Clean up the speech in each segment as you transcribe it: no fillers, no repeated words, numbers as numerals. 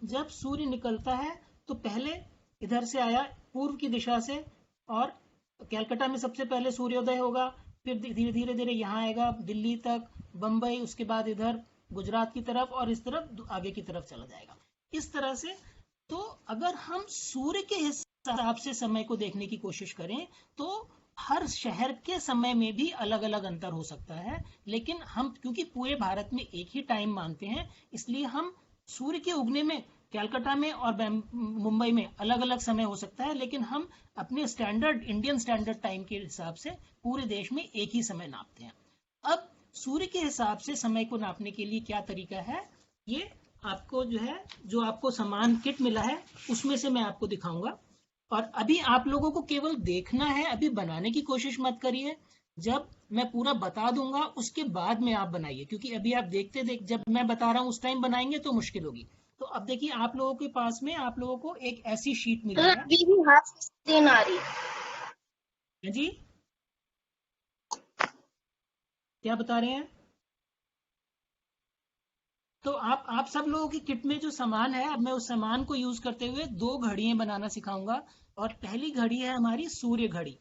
जब सूर्य निकलता है तो पहले इधर से आया पूर्व की दिशा से, और कैलकाटा में सबसे पहले सूर्योदय होगा, फिर धीरे धीरे धीरे यहाँ आएगा दिल्ली तक, बम्बई, उसके बाद इधर गुजरात की तरफ, और इस तरफ आगे की तरफ चला जाएगा। इस तरह से तो अगर हम सूर्य के हिसाब से समय को देखने की कोशिश करें तो हर शहर के समय में भी अलग अलग अंतर हो सकता है, लेकिन हम क्योंकि पूरे भारत में एक ही टाइम मानते हैं, इसलिए हम सूर्य के उगने में कैलकाटा में और मुंबई में अलग अलग समय हो सकता है, लेकिन हम अपने स्टैंडर्ड इंडियन स्टैंडर्ड टाइम के हिसाब से पूरे देश में एक ही समय नापते हैं। अब सूर्य के हिसाब से समय को नापने के लिए क्या तरीका है, ये आपको जो है, जो आपको सामान किट मिला है उसमें से मैं आपको दिखाऊंगा। और अभी आप लोगों को केवल देखना है, अभी बनाने की कोशिश मत करिए। जब मैं पूरा बता दूंगा उसके बाद में आप बनाइए, क्योंकि अभी आप देखते देख जब मैं बता रहा हूँ उस टाइम बनाएंगे तो मुश्किल होगी। तो अब देखिए, आप लोगों के पास में आप लोगों को एक ऐसी शीट मिली है। अभी भी हाफ स्क्रीन आ रही है जी, क्या बता रहे हैं? तो आप सब लोगों की किट में जो सामान है, अब मैं उस सामान को यूज करते हुए 2 घड़ियां बनाना सिखाऊंगा। और पहली घड़ी है हमारी सूर्य घड़ी।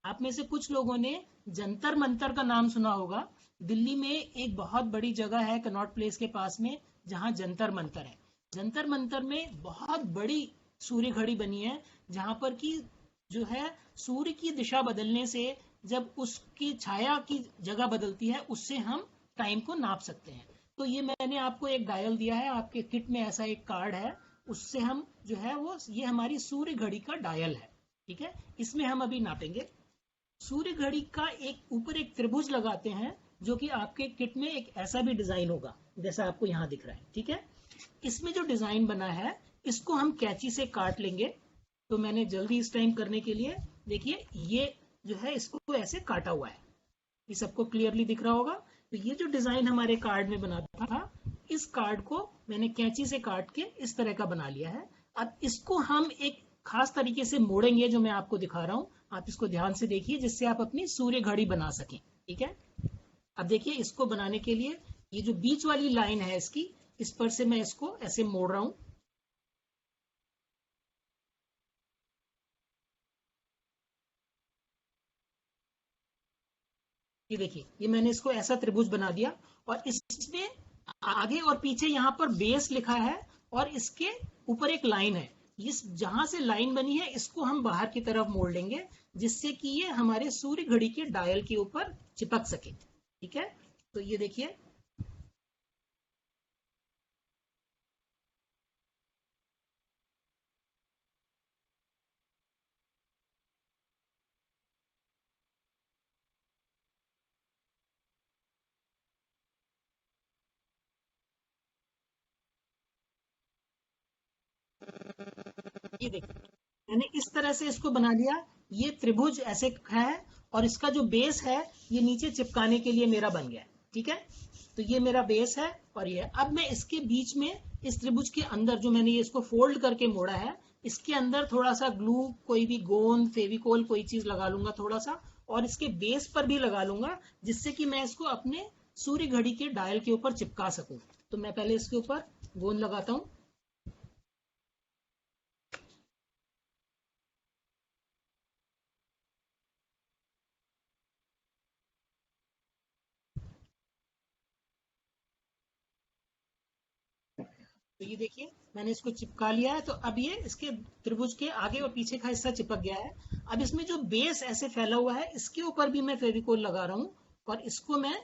आप में से कुछ लोगों ने जंतर मंतर का नाम सुना होगा। दिल्ली में एक बहुत बड़ी जगह है कनॉट प्लेस के पास में, जहां जंतर मंतर है। जंतर मंतर में बहुत बड़ी सूर्य घड़ी बनी है, जहां पर की जो है सूर्य की दिशा बदलने से जब उसकी छाया की जगह बदलती है, उससे हम टाइम को नाप सकते हैं। तो ये मैंने आपको एक डायल दिया है, आपके किट में ऐसा एक कार्ड है, उससे हम जो है वो, ये हमारी सूर्य घड़ी का डायल है। ठीक है, इसमें हम अभी नापेंगे। सूर्य घड़ी का एक ऊपर एक त्रिभुज लगाते हैं, जो कि आपके किट में एक ऐसा भी डिजाइन होगा जैसा आपको यहाँ दिख रहा है। ठीक है, इसमें जो डिजाइन बना है इसको हम कैंची से काट लेंगे। तो मैंने जल्दी इस टाइम करने के लिए, देखिए ये जो है इसको ऐसे काटा हुआ है, ये सबको क्लियरली दिख रहा होगा। तो ये जो डिजाइन हमारे कार्ड में बना था, इस कार्ड को मैंने कैंची से काट के इस तरह का बना लिया है। अब इसको हम एक खास तरीके से मोड़ेंगे, जो मैं आपको दिखा रहा हूं। आप इसको ध्यान से देखिए, जिससे आप अपनी सूर्य घड़ी बना सकें। ठीक है, अब देखिए, इसको बनाने के लिए ये जो बीच वाली लाइन है इसकी, इस पर से मैं इसको ऐसे मोड़ रहा हूं। ये देखिए, ये मैंने इसको ऐसा त्रिभुज बना दिया, और इसमें आगे और पीछे यहाँ पर बेस लिखा है, और इसके ऊपर एक लाइन है। इस जहां से लाइन बनी है इसको हम बाहर की तरफ मोड़ लेंगे, जिससे कि ये हमारे सूर्य घड़ी के डायल के ऊपर चिपक सके। ठीक है, तो ये देखिए, ये देखिए, मैंने इस तरह से इसको बना दिया। ये त्रिभुज ऐसे है, और इसका जो बेस है ये नीचे चिपकाने के लिए मेरा बन गया। ठीक है, तो ये मेरा बेस है, और ये अब मैं इसके बीच में, इस त्रिभुज के अंदर जो मैंने ये इसको फोल्ड करके मोड़ा है, इसके अंदर थोड़ा सा ग्लू, कोई भी गोंद, फेविकोल, कोई चीज लगा लूंगा थोड़ा सा, और इसके बेस पर भी लगा लूंगा, जिससे कि मैं इसको अपने सूर्य घड़ी के डायल के ऊपर चिपका सकूं। तो मैं पहले इसके ऊपर गोंद लगाता हूँ। तो ये देखिए, मैंने इसको चिपका लिया है। तो अब ये इसके त्रिभुज के आगे और पीछे का हिस्सा चिपक गया है। अब इसमें जो बेस ऐसे फैला हुआ है, इसके ऊपर भी मैं फेविकोल लगा रहा हूँ, और इसको मैं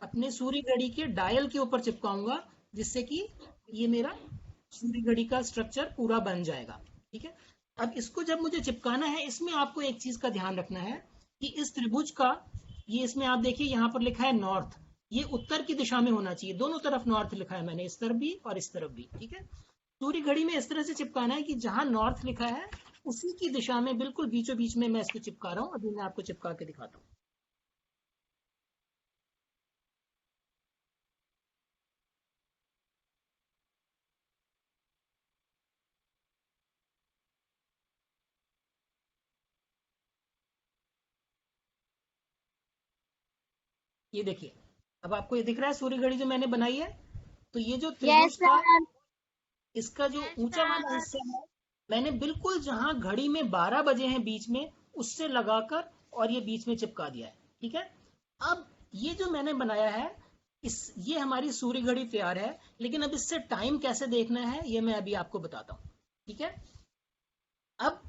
अपने सूर्य घड़ी के डायल के ऊपर चिपकाऊंगा, जिससे कि ये मेरा सूर्य घड़ी का स्ट्रक्चर पूरा बन जाएगा। ठीक है, अब इसको जब मुझे चिपकाना है, इसमें आपको एक चीज का ध्यान रखना है कि इस त्रिभुज का, ये इसमें आप देखिए यहाँ पर लिखा है नॉर्थ, ये उत्तर की दिशा में होना चाहिए। दोनों तरफ नॉर्थ लिखा है मैंने, इस तरफ भी और इस तरफ भी। ठीक है, सूर्य घड़ी में इस तरह से चिपकाना है कि जहां नॉर्थ लिखा है उसी की दिशा में बिल्कुल बीचों बीच में मैं इसको चिपका रहा हूँ। अभी मैं आपको चिपका के दिखाता हूँ। ये देखिए, अब आपको ये दिख रहा है सूर्य घड़ी जो मैंने बनाई है। तो ये जो त्रिभुज यस का, सर। इसका जो ऊंचा वाला हिस्सा है मैंने बिल्कुल जहां घड़ी में 12 बजे हैं बीच में उससे लगाकर और ये बीच में चिपका दिया है। ठीक है, अब ये जो मैंने बनाया है ये हमारी सूर्य घड़ी तैयार है, लेकिन अब इससे टाइम कैसे देखना है ये मैं अभी आपको बताता हूँ। ठीक है, अब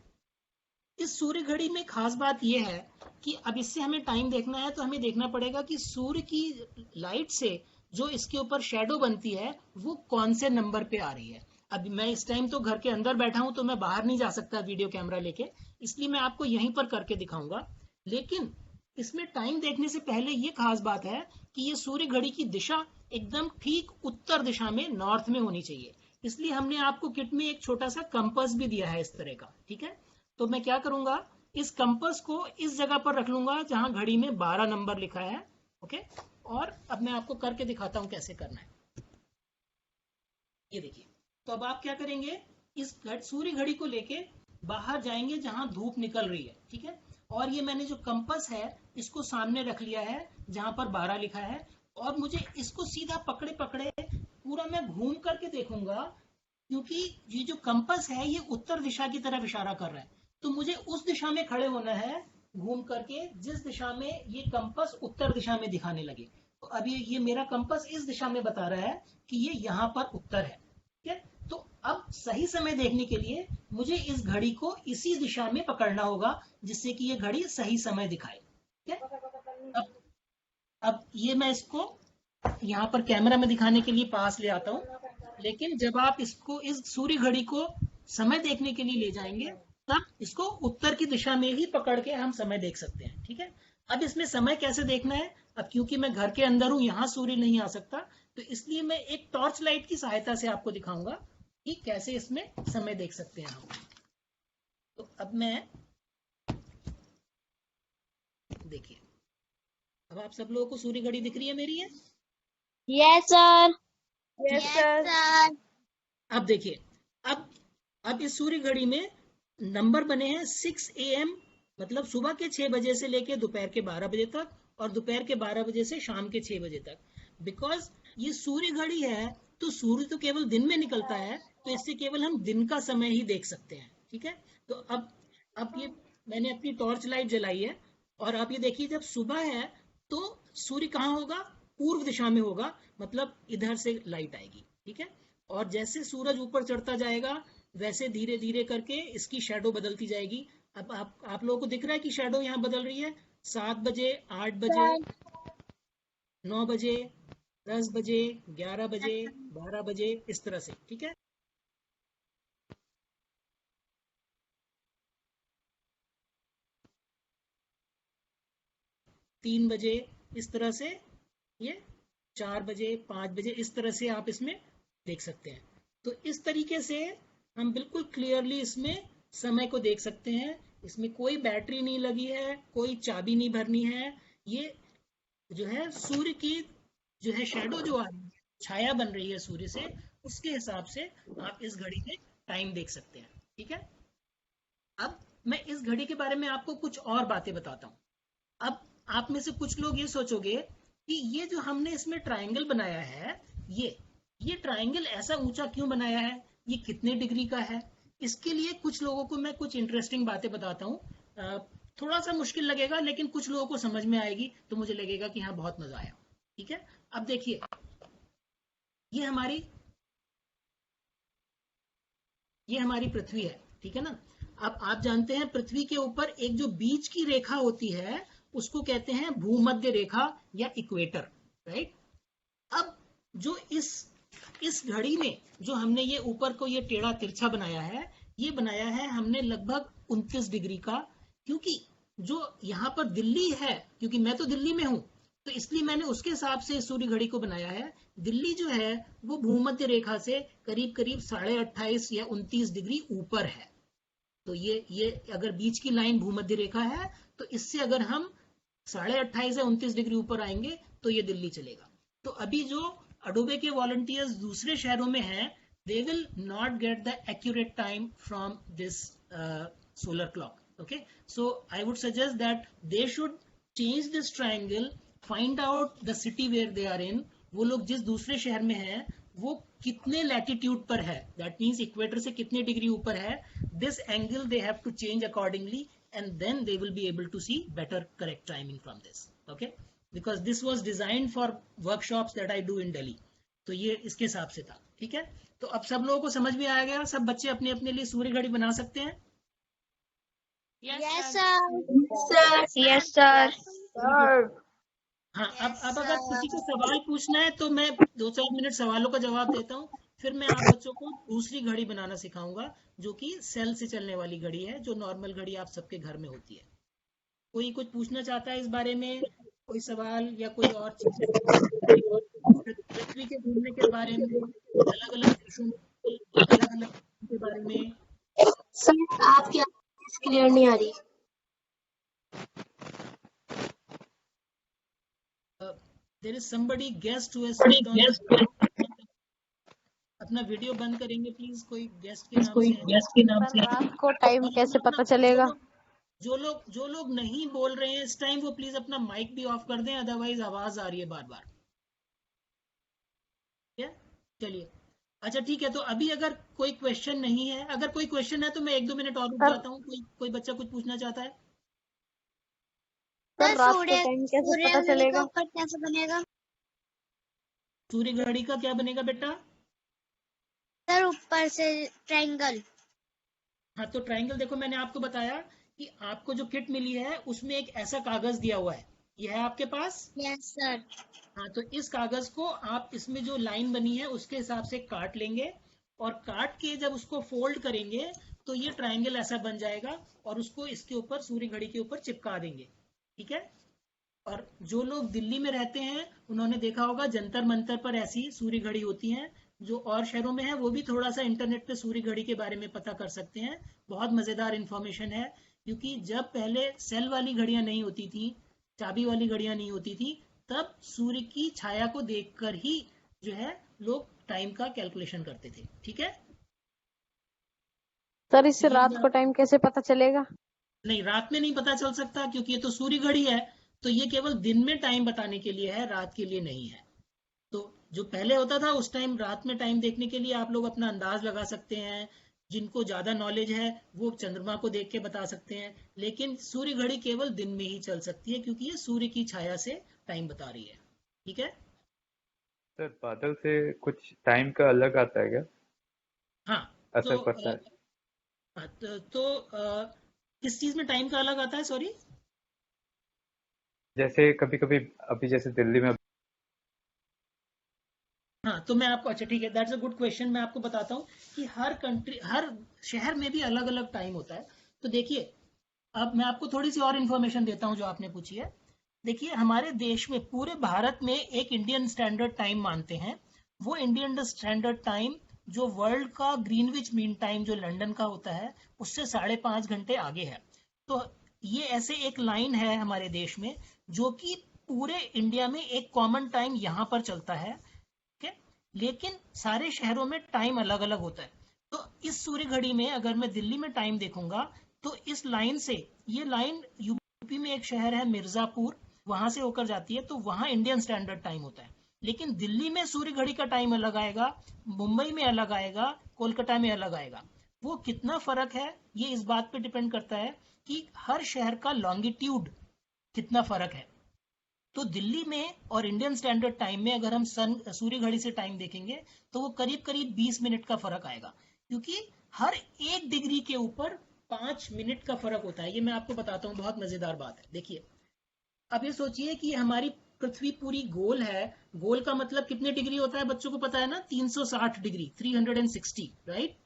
इस सूर्य घड़ी में खास बात यह है कि अब इससे हमें टाइम देखना है तो हमें देखना पड़ेगा कि सूर्य की लाइट से जो इसके ऊपर शेडो बनती है वो कौन से नंबर पे आ रही है। अब मैं इस टाइम तो घर के अंदर बैठा हूं तो मैं बाहर नहीं जा सकता वीडियो कैमरा लेके, इसलिए मैं आपको यहीं पर करके दिखाऊंगा। लेकिन इसमें टाइम देखने से पहले ये खास बात है कि ये सूर्य घड़ी की दिशा एकदम ठीक उत्तर दिशा में, नॉर्थ में होनी चाहिए। इसलिए हमने आपको किट में एक छोटा सा कंपास भी दिया है इस तरह का। ठीक है, तो मैं क्या करूंगा, इस कंपास को इस जगह पर रख लूंगा जहां घड़ी में 12 नंबर लिखा है। ओके, और अब मैं आपको करके दिखाता हूं कैसे करना है। ये देखिए, तो अब आप क्या करेंगे, इस सूर्य घड़ी को लेके बाहर जाएंगे जहां धूप निकल रही है। ठीक है, और ये मैंने जो कंपास है इसको सामने रख लिया है जहां पर 12 लिखा है, और मुझे इसको सीधा पकड़े पकड़े पूरा मैं घूम करके देखूंगा, क्योंकि ये जो कंपास है ये उत्तर दिशा की तरफ इशारा कर रहा है, तो मुझे उस दिशा में खड़े होना है घूम करके जिस दिशा में ये कंपास उत्तर दिशा में दिखाने लगे। तो अब ये मेरा कंपास इस दिशा में बता रहा है कि ये यहाँ पर उत्तर है। ठीक है, तो अब सही समय देखने के लिए मुझे इस घड़ी को इसी दिशा में पकड़ना होगा जिससे कि ये घड़ी सही समय दिखाए। ठीक है, अब ये मैं इसको यहाँ पर कैमरा में दिखाने के लिए पास ले आता हूँ, लेकिन जब आप इसको इस सूर्य घड़ी को समय देखने के लिए ले जाएंगे तब इसको उत्तर की दिशा में ही पकड़ के हम समय देख सकते हैं। ठीक है, अब इसमें समय कैसे देखना है, अब क्योंकि मैं घर के अंदर हूं यहाँ सूर्य नहीं आ सकता, तो इसलिए मैं एक टॉर्च लाइट की सहायता से आपको दिखाऊंगा कि कैसे इसमें समय देख सकते हैं हम। तो अब मैं देखिए, अब आप सब लोगों को सूर्य घड़ी दिख रही है मेरी है? Yes sir. Yes sir. अब देखिए, अब इस सूर्य घड़ी में नंबर बने हैं 6 AM, मतलब सुबह के 6 बजे से लेके दोपहर के 12 बजे तक, और दोपहर के 12 बजे से शाम के 6 बजे तक। बिकॉज ये सूर्य घड़ी है तो सूर्य तो केवल दिन में निकलता है, तो इससे केवल हम दिन का समय ही देख सकते हैं। ठीक है, तो अब ये मैंने अपनी टॉर्च लाइट जलाई है, और आप ये देखिए जब सुबह है तो सूर्य कहाँ होगा, पूर्व दिशा में होगा, मतलब इधर से लाइट आएगी। ठीक है, और जैसे सूरज ऊपर चढ़ता जाएगा वैसे धीरे धीरे करके इसकी शैडो बदलती जाएगी। अब आप लोगों को दिख रहा है कि शैडो यहाँ बदल रही है, 7 बजे, 8 बजे, 9 बजे, 10 बजे, 11 बजे, 12 बजे, इस तरह से। ठीक है, तीन बजे, इस तरह से, ये 4 बजे, 5 बजे, इस तरह से आप इसमें देख सकते हैं। तो इस तरीके से हम बिल्कुल क्लियरली इसमें समय को देख सकते हैं। इसमें कोई बैटरी नहीं लगी है, कोई चाबी नहीं भरनी है, ये जो है सूर्य की जो है शैडो जो आ रही है, छाया बन रही है सूर्य से, उसके हिसाब से आप इस घड़ी में टाइम देख सकते हैं। ठीक है, अब मैं इस घड़ी के बारे में आपको कुछ और बातें बताता हूँ। अब आप में से कुछ लोग ये सोचोगे कि ये जो हमने इसमें ट्रायंगल बनाया है, ये ट्रायंगल ऐसा ऊंचा क्यों बनाया है, ये कितने डिग्री का है। इसके लिए कुछ लोगों को मैं कुछ इंटरेस्टिंग बातें बताता हूँ। थोड़ा सा मुश्किल लगेगा लेकिन कुछ लोगों को समझ में आएगी तो मुझे लगेगा कि हाँ बहुत मजा आया। ठीक है, अब देखिए, ये हमारी पृथ्वी है। ठीक है ना, अब आप जानते हैं पृथ्वी के ऊपर एक जो बीच की रेखा होती है उसको कहते हैं भूमध्य रेखा या इक्वेटर, राइट। अब जो इस घड़ी में जो हमने ये ऊपर को ये टेढ़ा तिरछा बनाया है, ये बनाया है हमने लगभग 29 डिग्री का, क्योंकि जो यहाँ पर दिल्ली है, क्योंकि मैं तो दिल्ली में हूं तो इसलिए मैंने उसके हिसाब से सूर्य घड़ी को बनाया है। दिल्ली जो है वो भूमध्य रेखा से करीब करीब 28.5 या 29 डिग्री ऊपर है। तो ये अगर बीच की लाइन भूमध्य रेखा है तो इससे अगर हम 28.5 या 29 डिग्री ऊपर आएंगे तो ये दिल्ली चलेगा। तो अभी जो अडोबे के वॉलंटियर्स दूसरे शहरों में हैं, they will not get the accurate time from this solar clock. Okay, so I would suggest that they should change this triangle, find out the city where they are in. वो लोग जिस दूसरे शहर में हैं वो कितने लैटिट्यूड पर है, दैट मीन्स इक्वेटर से कितने डिग्री ऊपर है, this angle they have to change accordingly and then they will be able to see better correct timing from this. Okay, because this was designed for workshops that I do in Delhi. तो ये इसके हिसाब से था. ठीक है, तो अब सब लोगों को समझ में आ गया, सब बच्चे अपने अपने लिए सूर्य घड़ी बना सकते हैं. Yes, sir. Yes, sir. हाँ, अब अगर किसी को सवाल पूछना है तो मैं 2-4 मिनट सवालों का जवाब देता हूँ, फिर मैं आप बच्चों को दूसरी घड़ी बनाना सिखाऊंगा जो कि सेल से चलने वाली घड़ी है, जो नॉर्मल घड़ी आप सबके घर में होती है. कोई कुछ पूछना चाहता है इस बारे में, कोई सवाल या कोई और चीज, पृथ्वी के घूमने के बारे में, अलग अलग देशों में अलग अलग के बारे में? सर आपकी आवाज क्लियर नहीं आ रही. There is somebody guest who has clicked on the... अपना वीडियो बंद करेंगे प्लीज, कोई गेस्ट के नाम से. रात को टाइम कैसे पता चलेगा? जो लोग नहीं बोल रहे हैं इस टाइम, वो प्लीज अपना माइक भी ऑफ कर दें, अदरवाइज आवाज आ रही है बार बार. चलिए, अच्छा ठीक है. तो अभी अगर कोई क्वेश्चन नहीं है, अगर कोई क्वेश्चन है तो मैं 1-2 मिनट और रुक जाता हूँ. कोई बच्चा कुछ पूछना चाहता है? सर रात को टाइम कैसे पता चलेगा? ऊपर कैसे बनेगा? सूर्य घड़ी का क्या बनेगा बेटा? सर ऊपर से ट्रायंगल. हाँ, तो ट्रायंगल देखो, मैंने आपको बताया कि आपको जो किट मिली है उसमें एक ऐसा कागज दिया हुआ है, ये है आपके पास. Yes sir. हाँ, तो इस कागज को आप, इसमें जो लाइन बनी है उसके हिसाब से काट लेंगे, और काट के जब उसको फोल्ड करेंगे तो ये ट्रायंगल ऐसा बन जाएगा, और उसको इसके ऊपर, सूर्य घड़ी के ऊपर चिपका देंगे. ठीक है. और जो लोग दिल्ली में रहते हैं उन्होंने देखा होगा जंतर मंतर पर ऐसी सूर्य घड़ी होती हैं. जो और शहरों में है वो भी थोड़ा सा इंटरनेट पे सूर्य घड़ी के बारे में पता कर सकते हैं. बहुत मजेदार इंफॉर्मेशन है, क्योंकि जब पहले सेल वाली घड़ियां नहीं होती थी, चाबी वाली घड़ियां नहीं होती थी, तब सूर्य की छाया को देखकर ही जो है लोग टाइम का कैलकुलेशन करते थे. ठीक है. सर इससे रात को टाइम कैसे पता चलेगा? नहीं, रात में नहीं पता चल सकता, क्योंकि ये तो सूर्य घड़ी है, तो ये केवल दिन में टाइम बताने के लिए है, रात के लिए नहीं है. तो जो पहले होता था उस टाइम रात में टाइम देखने के लिए आप लोग अपना अंदाज लगा सकते हैं. जिनको ज्यादा नॉलेज है वो चंद्रमा को देख के बता सकते हैं, लेकिन सूर्य घड़ी केवल दिन में ही चल सकती है, क्योंकि ये सूर्य की छाया से टाइम बता रही है. ठीक है. सर बादल से कुछ टाइम का अलग आता है क्या? हाँ, असर पड़ता है? किस चीज में टाइम का अलग आता है? सॉरी. जैसे कभी कभी अभी जैसे दिल्ली में. हाँ, तो मैं आपको, अच्छा ठीक है, दैट्स अ गुड क्वेश्चन. मैं आपको बताता हूँ कि हर कंट्री, हर शहर में भी अलग अलग टाइम होता है. तो देखिए, अब मैं आपको थोड़ी सी और इन्फॉर्मेशन देता हूँ जो आपने पूछी है. देखिए, हमारे देश में, पूरे भारत में एक इंडियन स्टैंडर्ड टाइम मानते हैं. वो इंडियन स्टैंडर्ड टाइम जो वर्ल्ड का ग्रीनविच मीन टाइम जो लंदन का होता है उससे 5.5 घंटे आगे है. तो ये ऐसे एक लाइन है हमारे देश में जो कि पूरे इंडिया में एक कॉमन टाइम यहाँ पर चलता है. लेकिन सारे शहरों में टाइम अलग अलग होता है. तो इस सूर्य घड़ी में अगर मैं दिल्ली में टाइम देखूंगा तो इस लाइन से, ये लाइन यूपी में एक शहर है मिर्जापुर, वहां से होकर जाती है, तो वहां इंडियन स्टैंडर्ड टाइम होता है. लेकिन दिल्ली में सूर्य घड़ी का टाइम अलग आएगा, मुंबई में अलग आएगा, कोलकाता में अलग आएगा. वो कितना फर्क है ये इस बात पे डिपेंड करता है कि हर शहर का लॉन्गिट्यूड कितना फर्क है. तो दिल्ली में और इंडियन स्टैंडर्ड टाइम में अगर हम सूर्य घड़ी से टाइम देखेंगे तो वो करीब करीब 20 मिनट का फर्क आएगा, क्योंकि हर 1 डिग्री के ऊपर 5 मिनट का फर्क होता है. ये मैं आपको बताता हूँ, बहुत मजेदार बात है. देखिए, अब ये सोचिए कि हमारी पृथ्वी पूरी गोल है. गोल का मतलब कितने डिग्री होता है बच्चों को पता है ना? 360 डिग्री, 360, राइट.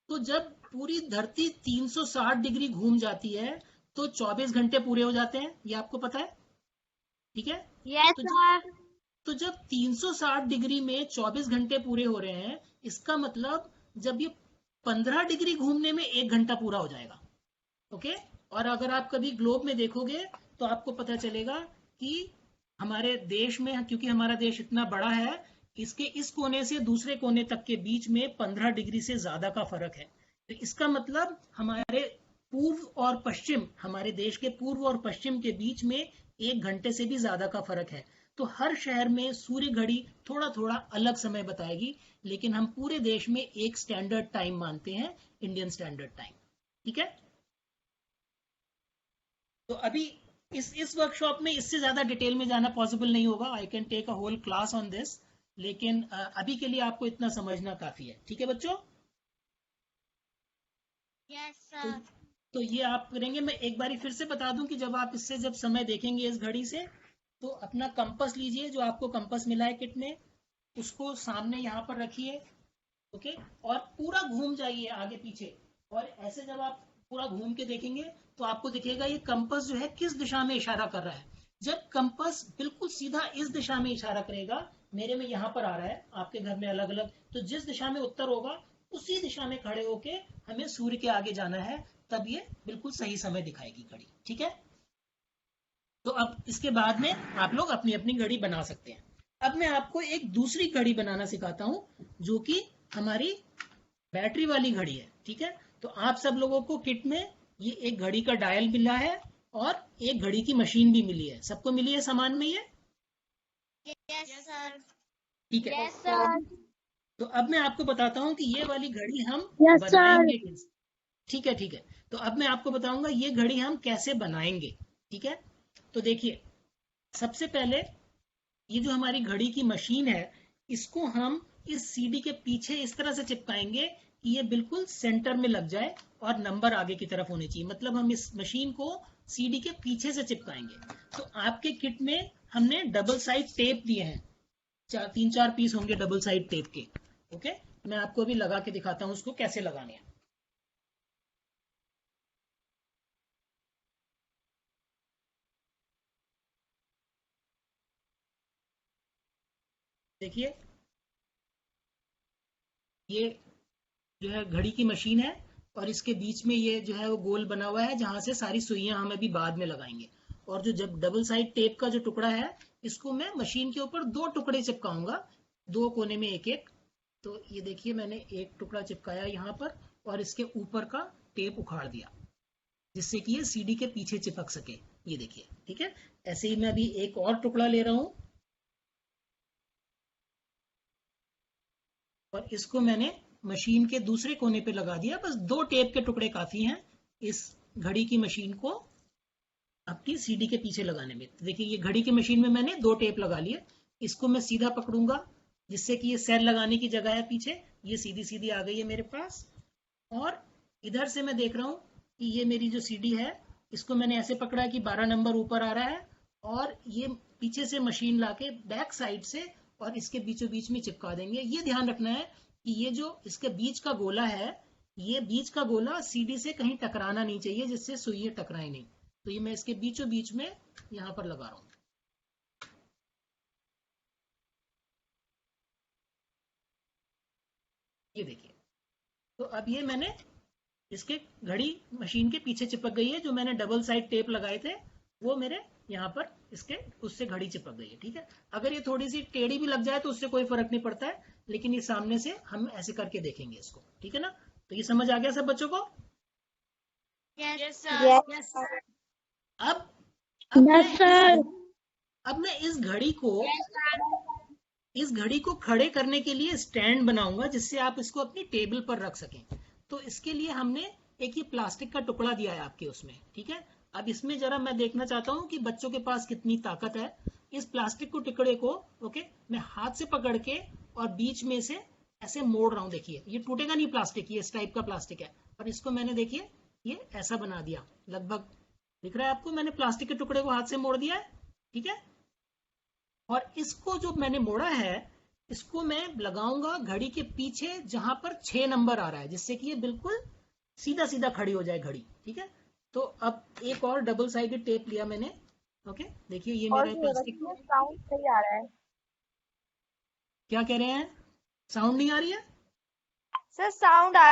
तो जब पूरी धरती 360 डिग्री घूम जाती है तो 24 घंटे पूरे हो जाते हैं, ये आपको पता है. ठीक है. Yes sir. तो जब 360 डिग्री में 24 घंटे पूरे हो रहे हैं, इसका मतलब जब ये 15 डिग्री घूमने में 1 घंटा पूरा हो जाएगा. ओके. और अगर आप कभी ग्लोब में देखोगे तो आपको पता चलेगा कि हमारे देश में, क्योंकि हमारा देश इतना बड़ा है, इसके इस कोने से दूसरे कोने तक के बीच में 15 डिग्री से ज्यादा का फर्क है. तो इसका मतलब हमारे पूर्व और पश्चिम, हमारे देश के पूर्व और पश्चिम के बीच में 1 घंटे से भी ज्यादा का फर्क है. तो हर शहर में सूर्य घड़ी थोड़ा थोड़ा अलग समय बताएगी, लेकिन हम पूरे देश में एक स्टैंडर्ड टाइम मानते हैं, इंडियन स्टैंडर्ड टाइम। ठीक है, तो अभी इस वर्कशॉप में इससे ज्यादा डिटेल में जाना पॉसिबल नहीं होगा, I can take a whole class on this, लेकिन अभी के लिए आपको इतना समझना काफी है। ठीक है बच्चों? यस तो, सर। तो ये आप करेंगे। मैं एक बारी फिर से बता दूं कि जब समय देखेंगे इस घड़ी से, तो अपना कंपास लीजिए, जो आपको कंपास मिला है किट में, उसको सामने यहाँ पर रखिए। ओके, और पूरा घूम जाइए आगे पीछे, और ऐसे जब आप पूरा घूम के देखेंगे तो आपको दिखेगा ये कंपास जो है किस दिशा में इशारा कर रहा है। जब कंपास बिल्कुल सीधा इस दिशा में इशारा करेगा, मेरे में यहाँ पर आ रहा है, आपके घर में अलग अलग, तो जिस दिशा में उत्तर होगा उसी दिशा में खड़े होके हमें सूर्य के आगे जाना है, तब ये बिल्कुल सही समय दिखाएगी घड़ी। ठीक है, तो अब इसके बाद में आप लोग अपनी अपनी घड़ी बना सकते हैं। अब मैं आपको एक दूसरी घड़ी बनाना सिखाता हूं, जो कि हमारी बैटरी वाली घड़ी है। ठीक है, तो आप सब लोगों को किट में ये एक घड़ी का डायल मिला है और एक घड़ी की मशीन भी मिली है। सबको मिली है सामान में ये? Yes sir. ठीक है, यस सर। तो अब मैं आपको बताता हूं कि ये वाली घड़ी हम Yes, sir. बनाएंगे कैसे। ठीक है, ठीक है, तो अब मैं आपको बताऊंगा ये घड़ी हम कैसे बनाएंगे। ठीक है, तो देखिए, सबसे पहले ये जो हमारी घड़ी की मशीन है, इसको हम इस सीडी के पीछे इस तरह से चिपकाएंगे कि ये बिल्कुल सेंटर में लग जाए और नंबर आगे की तरफ होने चाहिए। मतलब हम इस मशीन को सीडी के पीछे से चिपकाएंगे। तो आपके किट में हमने डबल साइड टेप दिए हैं, 3-4 पीस होंगे डबल साइड टेप के। ओके, मैं आपको अभी लगा के दिखाता हूं उसको कैसे लगाने हैं। देखिए, ये जो है घड़ी की मशीन है, और इसके बीच में ये जो है वो गोल बना हुआ है, जहां से सारी सुइयां हम अभी बाद में लगाएंगे। और जो जब डबल साइड टेप का जो टुकड़ा है, इसको मैं मशीन के ऊपर 2 टुकड़े चिपकाऊंगा, 2 कोने में एक एक। तो ये देखिए, मैंने एक टुकड़ा चिपकाया यहाँ पर, और इसके ऊपर का टेप उखाड़ दिया, जिससे कि ये सीडी के पीछे चिपक सके। ये देखिए, ठीक है, ऐसे ही मैं अभी एक और टुकड़ा ले रहा हूं, और इसको मैंने मशीन के दूसरे कोने पे लगा दिया। बस 2 टेप के टुकड़े काफी हैं इस घड़ी की मशीन को अपनी सीडी के पीछे लगाने में। तो देखिए, ये घड़ी की मशीन में मैंने 2 टेप लगा लिए। इसको मैं सीधा पकड़ूंगा, जिससे कि ये सेल लगाने की जगह है पीछे, ये सीधी सीधी आ गई है मेरे पास। और इधर से मैं देख रहा हूँ कि ये मेरी जो सीडी है, इसको मैंने ऐसे पकड़ा है कि 12 नंबर ऊपर आ रहा है, और ये पीछे से मशीन लाके बैक साइड से और इसके बीचों बीच में चिपका देंगे। ये ध्यान रखना है कि ये जो इसके बीच का गोला है, ये बीच का गोला सीडी से कहीं टकराना नहीं चाहिए, जिससे सुइयां टकराए नहीं। तो ये मैं इसके बीचों बीच में यहाँ पर लगा रहा हूँ। ये देखिए, तो अब ये मैंने इसके घड़ी मशीन के पीछे चिपक गई है। जो मैंने डबल साइड टेप लगाए थे, वो मेरे यहाँ पर इसके उससे घड़ी चिपक गई है। ठीक है, अगर ये थोड़ी सी टेढ़ी भी लग जाए तो उससे कोई फर्क नहीं पड़ता है, लेकिन ये सामने से हम ऐसे करके देखेंगे इसको। ठीक है ना, तो ये समझ आ गया सब बच्चों को? Yes sir. Yes. अब Yes, sir. अब मैं इस घड़ी को खड़े करने के लिए स्टैंड बनाऊंगा, जिससे आप इसको अपनी टेबल पर रख सकें। तो इसके लिए हमने एक ये प्लास्टिक का टुकड़ा दिया है आपके उसमें। ठीक है, अब इसमें जरा मैं देखना चाहता हूँ कि बच्चों के पास कितनी ताकत है। इस प्लास्टिक को टुकड़े को मैं हाथ से पकड़ के और बीच में से ऐसे मोड़ रहा हूँ। देखिए, ये टूटेगा नहीं प्लास्टिक, ये इस टाइप का प्लास्टिक है। और इसको मैंने, देखिए, ये ऐसा बना दिया। लगभग दिख रहा है आपको, मैंने प्लास्टिक के टुकड़े को हाथ से मोड़ दिया है। ठीक है, और इसको जो मैंने मोड़ा है, इसको मैं लगाऊंगा घड़ी के पीछे, जहां पर 6 नंबर आ रहा है, जिससे कि ये बिल्कुल सीधा सीधा खड़ी हो जाए घड़ी। ठीक है, तो अब एक और डबल साइडेड टेप लिया मैंने। ओके, देखिए, ये मेरा प्लास्टिक। साउंड सही आ रहा है क्या कह रहे हैं? साउंड नहीं आ रही है सर? साउंड आ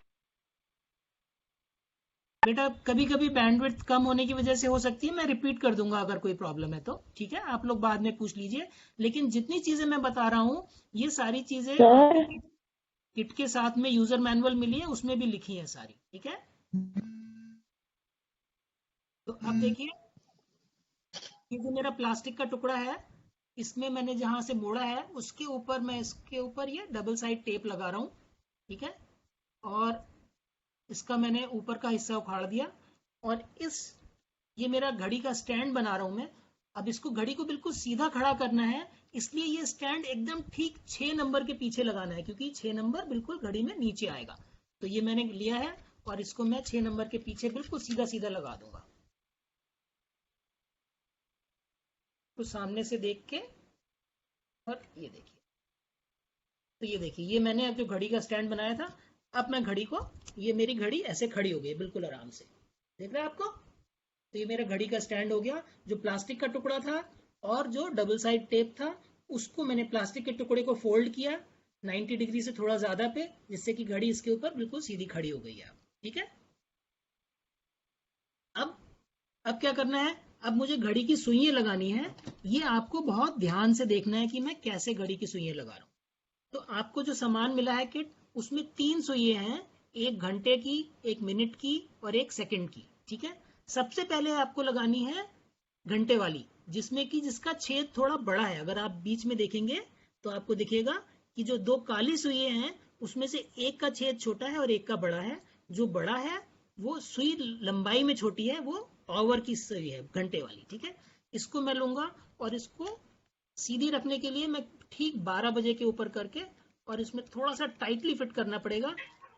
बेटा? कभी कभी बैंडविड्थ कम होने की वजह से हो सकती है, मैं रिपीट कर दूंगा अगर कोई प्रॉब्लम है तो। ठीक है, आप लोग बाद में पूछ लीजिए। लेकिन जितनी चीजें मैं बता रहा हूँ, ये सारी चीजें किट के साथ में यूजर मैनुअल मिली है, उसमें भी लिखी है सारी। ठीक है, तो अब देखिए, ये जो मेरा प्लास्टिक का टुकड़ा है, इसमें मैंने जहां से मोड़ा है उसके ऊपर मैं इसके ऊपर ये डबल साइड टेप लगा रहा हूँ, ठीक है। और इसका मैंने ऊपर का हिस्सा उखाड़ दिया और ये मेरा घड़ी का स्टैंड बना रहा हूं मैं। अब इसको घड़ी को बिल्कुल सीधा खड़ा करना है, इसलिए ये स्टैंड एकदम ठीक 6 नंबर के पीछे लगाना है, क्योंकि 6 नंबर बिल्कुल घड़ी में नीचे आएगा। तो ये मैंने लिया है और इसको मैं 6 नंबर के पीछे बिल्कुल सीधा सीधा लगा दूंगा। तो सामने से देख के, और ये देखिए, तो ये देखिए ये मैंने अब जो घड़ी का स्टैंड बनाया था, अब मैं घड़ी को, ये मेरी घड़ी ऐसे खड़ी हो गई बिल्कुल आराम से, देख रहे हैं आपको। तो ये मेरा घड़ी का स्टैंड हो गया। जो प्लास्टिक का टुकड़ा था और जो डबल साइड टेप था, उसको मैंने प्लास्टिक के टुकड़े को फोल्ड किया 90 डिग्री से थोड़ा ज्यादा पे, जिससे कि घड़ी इसके ऊपर बिल्कुल सीधी खड़ी हो गई है, ठीक है। अब क्या करना है, अब मुझे घड़ी की सुइयां लगानी है। ये आपको बहुत ध्यान से देखना है कि मैं कैसे घड़ी की सुइयां लगा रहा हूँ। तो आपको जो सामान मिला है किट, उसमें 3 सुइयां हैं, 1 घंटे की, 1 मिनट की और 1 सेकंड की, ठीक है। सबसे पहले आपको लगानी है घंटे वाली, जिसका छेद थोड़ा बड़ा है। अगर आप बीच में देखेंगे तो आपको दिखेगा कि जो 2 काली सुइयां हैं उसमें से एक का छेद छोटा है और एक का बड़ा है। जो बड़ा है वो सुई लंबाई में छोटी है, वो ऑवर की सुई है, घंटे वाली, ठीक है। इसको मैं लूंगा और इसको सीधी रखने के लिए मैं ठीक 12 बजे के ऊपर करके, और इसमें थोड़ा सा टाइटली फिट करना पड़ेगा।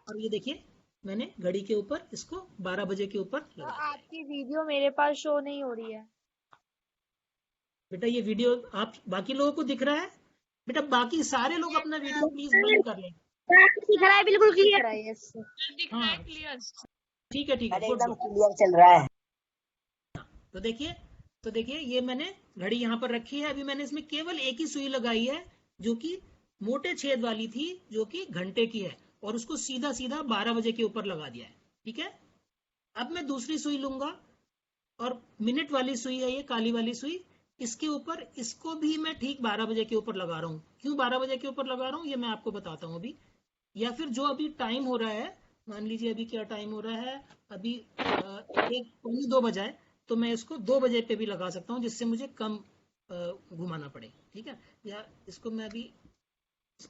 और ये देखिए मैंने घड़ी के ऊपर इसको 12 बजे के ऊपर लगा दिया है। आपकी वीडियो मेरे पास शो नहीं हो रही है। बेटा ये वीडियो आप बाकी लोगों को दिख रहा है? बेटा बाकी सारे लोग अपना वीडियो प्लीज बंद कर लें। दिख रहा है, बिल्कुल क्लियर है। हाँ ठीक है, एकदम क्लियर चल रहा है। तो देखिए ये मैंने घड़ी यहाँ पर रखी है। अभी मैंने इसमें केवल एक ही सुई लगाई है, जो कि मोटे छेद वाली थी, जो कि घंटे की है, और उसको सीधा सीधा 12 बजे के ऊपर लगा दिया है, ठीक है। अब मैं दूसरी सुई लूंगा और मिनट वाली सुई है ये काली वाली सुई, इसके ऊपर इसको भी मैं ठीक 12 बजे के ऊपर लगा रहा हूँ। क्यों 12 बजे के ऊपर लगा रहा हूँ ये मैं आपको बताता हूँ अभी। या फिर जो अभी टाइम हो रहा है, मान लीजिए अभी क्या टाइम हो रहा है, अभी 1-2 बजा है, तो मैं इसको 2 बजे पे भी लगा सकता हूँ, जिससे मुझे कम घुमाना पड़े, ठीक है। या इसको मैं अभी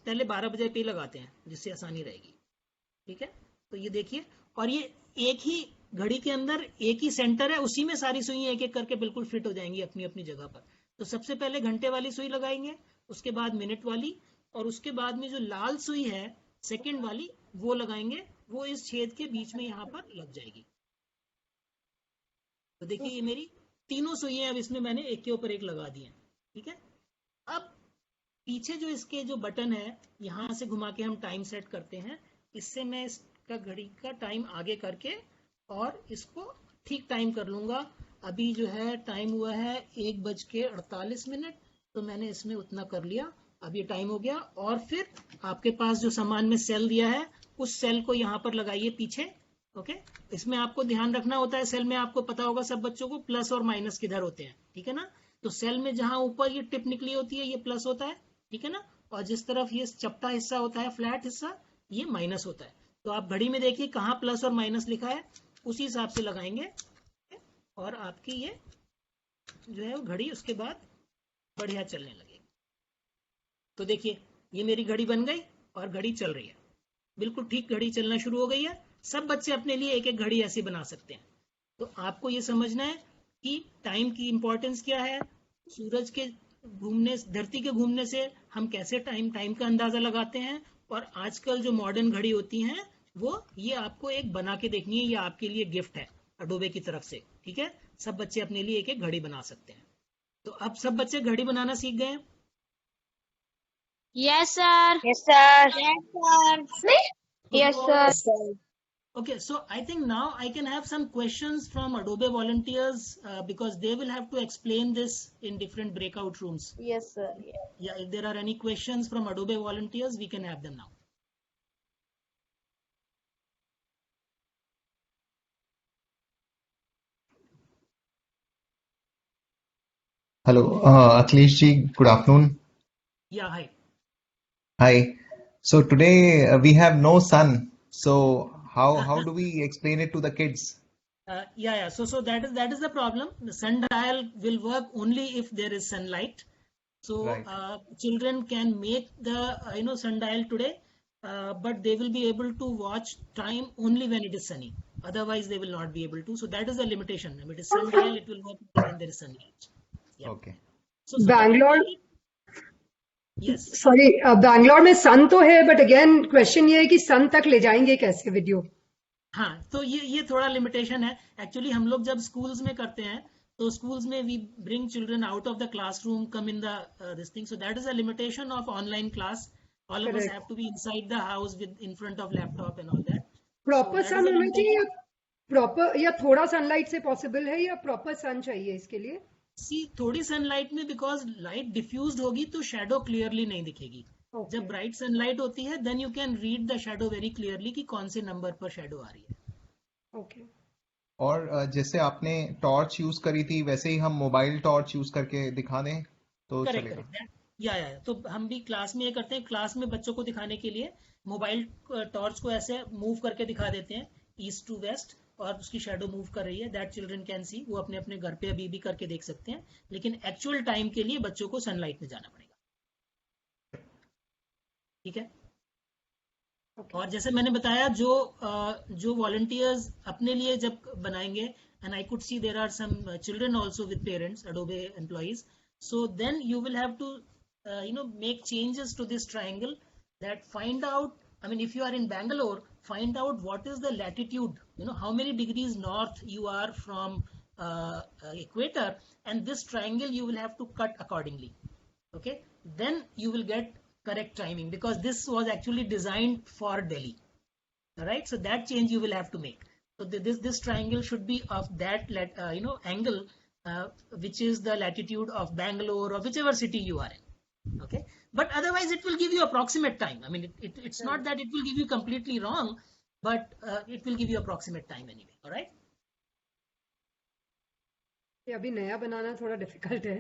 पहले 12 बजे पे ही लगाते हैं, जिससे आसानी रहेगी, ठीक है। तो ये देखिए, और ये एक ही घड़ी के अंदर एक ही सेंटर है, उसी में सारी सुइयां एक एक करके बिल्कुल फिट हो जाएंगी अपनी अपनी जगह पर। तो सबसे पहले घंटे वाली सुई लगाएंगे, उसके बाद मिनट वाली, और उसके बाद में जो लाल सुई है सेकंड वाली वो लगाएंगे, वो इस छेद के बीच में यहाँ पर लग जाएगी। तो देखिए ये मेरी तीनों सुइयां अब इसमें मैंने एक के ऊपर एक लगा दी हैं, ठीक है। अब पीछे जो इसके जो बटन है, यहाँ से घुमा के हम टाइम सेट करते हैं। इससे मैं इसका घड़ी का टाइम आगे करके और इसको ठीक टाइम कर लूंगा। अभी जो है टाइम हुआ है 1:48, तो मैंने इसमें उतना कर लिया। अब ये टाइम हो गया। और फिर आपके पास जो सामान में सेल दिया है, उस सेल को यहाँ पर लगाइए पीछे, ओके। इसमें आपको ध्यान रखना होता है, सेल में आपको पता होगा सब बच्चों को प्लस और माइनस किधर होते हैं, ठीक है ना। तो सेल में जहां ऊपर ये टिप निकली होती है ये प्लस होता है, ठीक है ना, और जिस तरफ ये चपटा हिस्सा होता है, फ्लैट हिस्सा, ये माइनस होता है। तो आप घड़ी में देखिए कहाँ प्लस और माइनस लिखा है, उसी हिसाब से लगाएंगे और आपकी ये जो है घड़ी उसके बाद बढ़िया चलने लगेगी। तो देखिए ये मेरी घड़ी बन गई और घड़ी चल रही है, बिल्कुल ठीक घड़ी चलना शुरू हो गई है। सब बच्चे अपने लिए एक एक घड़ी ऐसी बना सकते हैं। तो आपको ये समझना है कि टाइम की इंपॉर्टेंस क्या है, सूरज के घूमने, धरती के घूमने से हम कैसे टाइम का अंदाजा लगाते हैं, और आजकल जो मॉडर्न घड़ी होती हैं वो ये आपको एक बना के देखनी है। ये आपके लिए गिफ्ट है अडोबे की तरफ से, ठीक है। सब बच्चे अपने लिए एक एक घड़ी बना सकते हैं। तो अब सब बच्चे घड़ी बनाना सीख गए हैं? Yes sir. Yes sir. Yes sir. Okay, so I think now I can have some questions from Adobe volunteers because they will have to explain this in different breakout rooms. Yes sir. Yeah, if there are any questions from Adobe volunteers, we can have them now. Hello, Akhilesh ji, good afternoon. Yeah, hi. Hi. So today we have no sun. So how do we explain it to the kids? Yeah. So that is the problem. The sundial will work only if there is sunlight. So Right. children can make the sundial today, but they will be able to watch time only when it is sunny. Otherwise, they will not be able to. So that is the limitation. If it is sundial, it will work only when there is sunlight. Yeah. Okay. So that Bangalore will be, yes. Sorry Bangalore में सन तो है but again question ये है कि सन तक ले जाएंगे कैसे वीडियो हाँ, तो ये थोड़ा लिमिटेशन है. एक्चुअली हम लोग जब स्कूल्स में करते हैं तो स्कूल्स में we bring children out of the classroom, come in the this thing. So that is a limitation of online class. All of us Correct. Have to be inside the house with in front of laptop and all that. Proper that sun is a होना चाहिए limitation. या proper या थोड़ा sunlight से possible है या proper सन चाहिए इसके लिए सी थोड़ी सनलाइट में, बिकॉज लाइट डिफ्यूज्ड होगी तो शैडो क्लियरली नहीं दिखेगी. Okay. जब ब्राइट सनलाइट होती है then you can read the shadow very clearly कि कौन से नंबर पर शैडो आ रही है. ओके और जैसे आपने टॉर्च यूज करी थी वैसे ही हम मोबाइल टॉर्च यूज करके दिखा दें तो करेक्ट चलेगा. करेक्ट. या तो हम भी क्लास में ये करते हैं. क्लास में बच्चों को दिखाने के लिए मोबाइल टॉर्च को ऐसे मूव करके दिखा देते हैं ईस्ट टू वेस्ट, और उसकी शैडो मूव कर रही है. That children can see. वो अपने अपने घर पे अभी भी करके देख सकते हैं, लेकिन एक्चुअल टाइम के लिए बच्चों को सनलाइट में जाना पड़ेगा. ठीक है. और जैसे मैंने बताया, जो वॉलंटियर्स अपने लिए जब बनाएंगे, and I could see there are some children also with parents, Adobe employees. So then you will have to make changes to this triangle that find out, I mean, if you are in Bangalore, find out what is the latitude, how many degrees north you are from equator, and this triangle you will have to cut accordingly. Okay, then you will get correct timing, because this was actually designed for Delhi. All right, so that change you will have to make. So this triangle should be of that angle, which is the latitude of Bangalore or whichever city you are in. Okay, but otherwise it will give you approximate time. I mean, it's not that it will give you completely wrong, but it will give you approximate time anyway. All right. ये अभी नया बनाना थोड़ा difficult है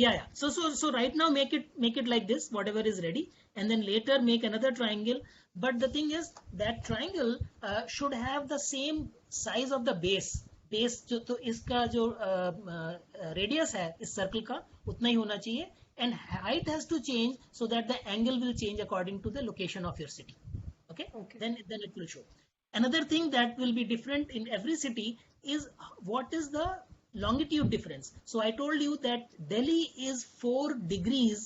Yeah. So right now make it like this, whatever is ready, and then later make another triangle. But the thing is that triangle should have the same size of the base. तो इसका जो radius है इस circle का उतना ही होना चाहिए, and height has to change so that the angle will change according to the location of your city. Okay. Then it will show. Another thing that will be different in every city is what is the longitude difference. So I told you that Delhi is 4 degrees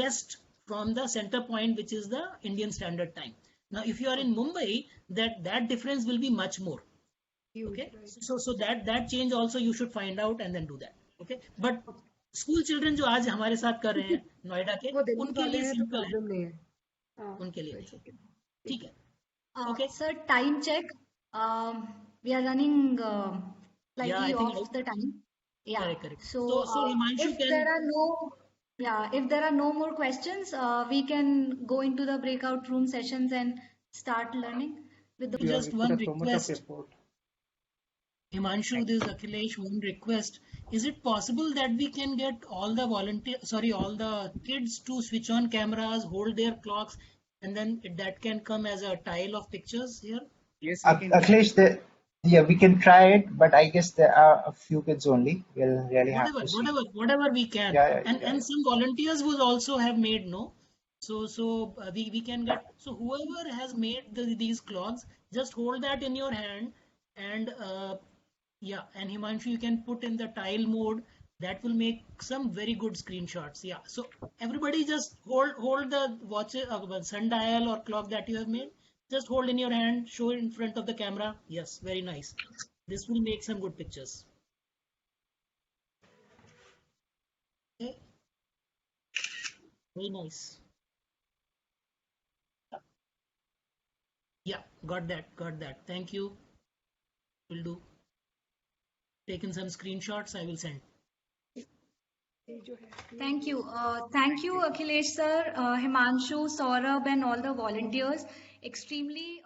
west from the center point, which is the Indian Standard Time. Now if you are in Mumbai, that difference will be much more. Okay, so that change also you should find out and then do that. Okay, but school children जो आज हमारे साथ कर रहे हैं नोएडा के, उनके लिए सिंपल है, नहीं है उनके लिए नहीं. ठीक है. Okay. Sir, time check. We are running slightly off the time. Yeah. Correct. So Himanshu if there are no more questions, we can go into the breakout room sessions and start learning with the. Just one request. Himanshu, this is Akhilesh. One request. Is it possible that we can get all the kids to switch on cameras, hold their clocks, and then that can come as a tile of pictures here? Yes, Akhilesh, we can try it, but I guess there are a few kids only. We'll really have to see. Whatever we can. And some volunteers will also have made, no? So we can get, so whoever has made these clogs, just hold that in your hand, and and Himanshu, you can put in the tile mode. That will make some very good screenshots. Yeah, so everybody just hold the watch, sundial or clock that you have made. Just hold in your hand, show it in front of the camera. Yes, very nice. This will make some good pictures. Okay, very nice. Yeah, got that. Thank you. Will do. Taken some screenshots, I will send. Thank you. Thank you, Akhilesh sir, Himanshu, Saurabh, and all the volunteers. Extremely.